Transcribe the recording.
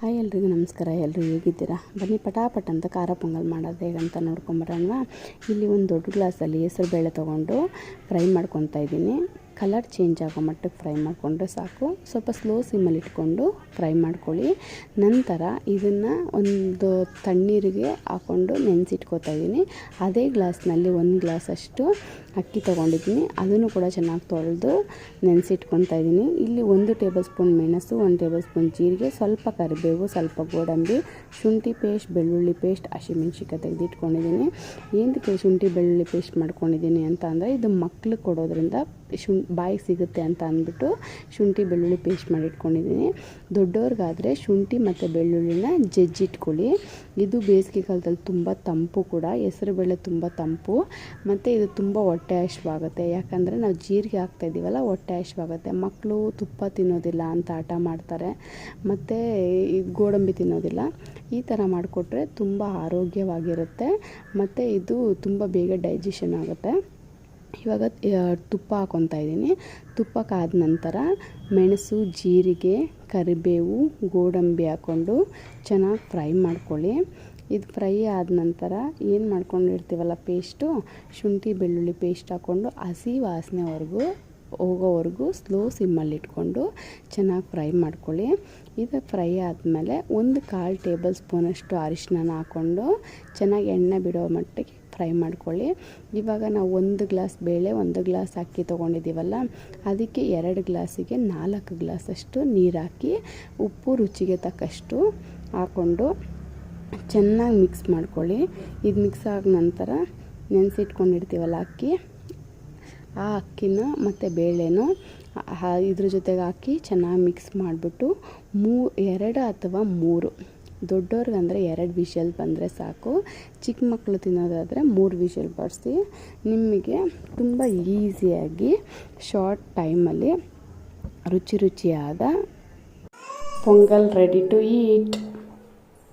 Hi ಎಲ್ರಿಗೂ ನಮಸ್ಕಾರ. ಎಲ್ಲರೂ ಹೇಗಿದ್ದೀರಾ? ಬನ್ನಿ ಪಟಾಪಟ್ ಅಂತ ಖಾರ ಪೊಂಗಲ್ ಮಾಡೋದು ಹೇಗಂತ ನೋಡ್ಕೊಂಬರೋಣ. ಇಲ್ಲಿ ಒಂದು ದೊಡ್ಡ ಗ್ಲಾಸಲ್ಲಿ ಹೆಸರು ಬೇಳೆ ತೊಗೊಂಡು ಫ್ರೈ ಮಾಡ್ಕೊತಾ ಇದ್ದೀನಿ. ಕಲರ್ ಚೇಂಜ್ ಆಗೋ ಮಟ್ಟಕ್ಕೆ ಫ್ರೈ ಮಾಡಿಕೊಂಡ್ರೆ ಸಾಕು. ಸ್ವಲ್ಪ ಸ್ಲೋ ಸಿಮ್ಮಲ್ಲಿ ಇಟ್ಕೊಂಡು ಫ್ರೈ ಮಾಡ್ಕೊಳ್ಳಿ. ನಂತರ ಇದನ್ನು ಒಂದು ತಣ್ಣೀರಿಗೆ ಹಾಕ್ಕೊಂಡು ನೆನೆಸಿಟ್ಕೋತಾ ಇದ್ದೀನಿ. ಅದೇ ಗ್ಲಾಸ್ನಲ್ಲಿ 1 ಗ್ಲಾಸಷ್ಟು ಅಕ್ಕಿ ತೊಗೊಂಡಿದ್ದೀನಿ. ಅದನ್ನು ಕೂಡ ಚೆನ್ನಾಗಿ ತೊಳೆದು ನೆನೆಸಿಟ್ಕೊತಾ ಇದ್ದೀನಿ. ಇಲ್ಲಿ 1 ಟೇಬಲ್ ಸ್ಪೂನ್ ಮೆಣಸು, 1 ಟೇಬಲ್ ಸ್ಪೂನ್ ಜೀರಿಗೆ, ಸ್ವಲ್ಪ ಕರಿಬೇವು, ಸ್ವಲ್ಪ ಗೋಡಂಬಿ, ಶುಂಠಿ ಪೇಸ್ಟ್, ಬೆಳ್ಳುಳ್ಳಿ ಪೇಸ್ಟ್, ಹಸಿಮೆಣ್ಸಿಕಾಯಿ ತೆಗೆದಿಟ್ಕೊಂಡಿದ್ದೀನಿ. ಏನಕ್ಕೆ ಶುಂಠಿ ಬೆಳ್ಳುಳ್ಳಿ ಪೇಸ್ಟ್ ಮಾಡ್ಕೊಂಡಿದ್ದೀನಿ ಅಂತ ಅಂದರೆ ಇದು ಮಕ್ಳಿಗೆ ಕೊಡೋದ್ರಿಂದ ಬಾಯಿಗೆ ಸಿಗುತ್ತೆ ಅಂತ ಅಂದ್ಬಿಟ್ಟು ಶುಂಠಿ ಬೆಳ್ಳುಳ್ಳಿ ಪೇಸ್ಟ್ ಮಾಡಿಟ್ಕೊಂಡಿದ್ದೀನಿ. ದೊಡ್ಡವ್ರಿಗಾದರೆ ಶುಂಠಿ ಮತ್ತು ಬೆಳ್ಳುಳ್ಳಿನ ಜಜ್ಜಿಟ್ಕೊಳ್ಳಿ. ಇದು ಬೇಸಿಗೆ ಕಾಲದಲ್ಲಿ ತುಂಬ ತಂಪು ಕೂಡ. ಹೆಸರುಬೇಳೆ ತುಂಬ ತಂಪು ಮತ್ತು ಇದು ತುಂಬ ಹೊಟ್ಟೆ ಹಸಿವಾಗುತ್ತೆ. ಯಾಕಂದರೆ ನಾವು ಜೀರಿಗೆ ಹಾಕ್ತಾಯಿದ್ದೀವಲ್ಲ, ಹೊಟ್ಟೆ ಹಸಿವಾಗುತ್ತೆ. ಮಕ್ಕಳು ತುಪ್ಪ ತಿನ್ನೋದಿಲ್ಲ ಅಂತ ಹಠ ಮಾಡ್ತಾರೆ, ಮತ್ತು ಗೋಡಂಬಿ ತಿನ್ನೋದಿಲ್ಲ. ಈ ಥರ ಮಾಡಿಕೊಟ್ರೆ ತುಂಬ ಆರೋಗ್ಯವಾಗಿರುತ್ತೆ ಮತ್ತು ಇದು ತುಂಬ ಬೇಗ ಡೈಜೆಷನ್ ಆಗುತ್ತೆ. ಇವಾಗ ತುಪ್ಪ ಹಾಕ್ಕೊತಾ ಇದ್ದೀನಿ. ತುಪ್ಪಕ್ಕಾದ ನಂತರ ಮೆಣಸು, ಜೀರಿಗೆ, ಕರಿಬೇವು, ಗೋಡಂಬಿ ಹಾಕ್ಕೊಂಡು ಚೆನ್ನಾಗಿ ಫ್ರೈ ಮಾಡ್ಕೊಳ್ಳಿ. ಇದು ಫ್ರೈ ಆದ ನಂತರ ಏನು ಮಾಡ್ಕೊಂಡಿರ್ತೀವಲ್ಲ ಪೇಸ್ಟು, ಶುಂಠಿ ಬೆಳ್ಳುಳ್ಳಿ ಪೇಸ್ಟ್ ಹಾಕ್ಕೊಂಡು ಹಸಿ ವಾಸನೆವರೆಗೂ ಹೋಗೋವರೆಗೂ ಸ್ಲೋ ಸಿಮ್ಮಲ್ಲಿ ಇಟ್ಕೊಂಡು ಚೆನ್ನಾಗಿ ಫ್ರೈ ಮಾಡ್ಕೊಳ್ಳಿ. ಇದು ಫ್ರೈ ಆದಮೇಲೆ 1/4 ಟೇಬಲ್ ಸ್ಪೂನಷ್ಟು ಅರಿಶಿನ ಹಾಕ್ಕೊಂಡು ಚೆನ್ನಾಗಿ ಎಣ್ಣೆ ಬಿಡೋ ಮಟ್ಟಿಗೆ ಫ್ರೈ ಮಾಡ್ಕೊಳ್ಳಿ. ಇವಾಗ ನಾವು 1 ಗ್ಲಾಸ್ ಬೇಳೆ, 1 ಗ್ಲಾಸ್ ಅಕ್ಕಿ ತೊಗೊಂಡಿದ್ದೀವಲ್ಲ, ಅದಕ್ಕೆ 2 ಗ್ಲಾಸಿಗೆ 4 ಗ್ಲಾಸಷ್ಟು ನೀರು ಹಾಕಿ ಉಪ್ಪು ರುಚಿಗೆ ತಕ್ಕಷ್ಟು ಹಾಕ್ಕೊಂಡು ಚೆನ್ನಾಗಿ ಮಿಕ್ಸ್ ಮಾಡ್ಕೊಳ್ಳಿ. ಇದು ಮಿಕ್ಸ್ ಆದ ನಂತರ ನೆನೆಸಿಟ್ಕೊಂಡಿರ್ತೀವಲ್ಲ ಅಕ್ಕಿ, ಆ ಅಕ್ಕಿನ ಮತ್ತು ಬೇಳೆನೂ ಇದ್ರ ಜೊತೆಗೆ ಹಾಕಿ ಚೆನ್ನಾಗಿ ಮಿಕ್ಸ್ ಮಾಡಿಬಿಟ್ಟು 2 ಅಥವಾ 3, ದೊಡ್ಡವ್ರಿಗಂದರೆ 2 ವಿಷಲ್ ಬಂದರೆ ಸಾಕು. ಚಿಕ್ಕ ಮಕ್ಕಳು ತಿನ್ನೋದಾದರೆ 3 ವಿಷಲ್ ಬಡಿಸಿ. ನಿಮಗೆ ತುಂಬ ಈಸಿಯಾಗಿ ಶಾರ್ಟ್ ಟೈಮಲ್ಲಿ ರುಚಿಯಾದ ಪೊಂಗಲ್ ರೆಡಿ ಟು ಈಟ್.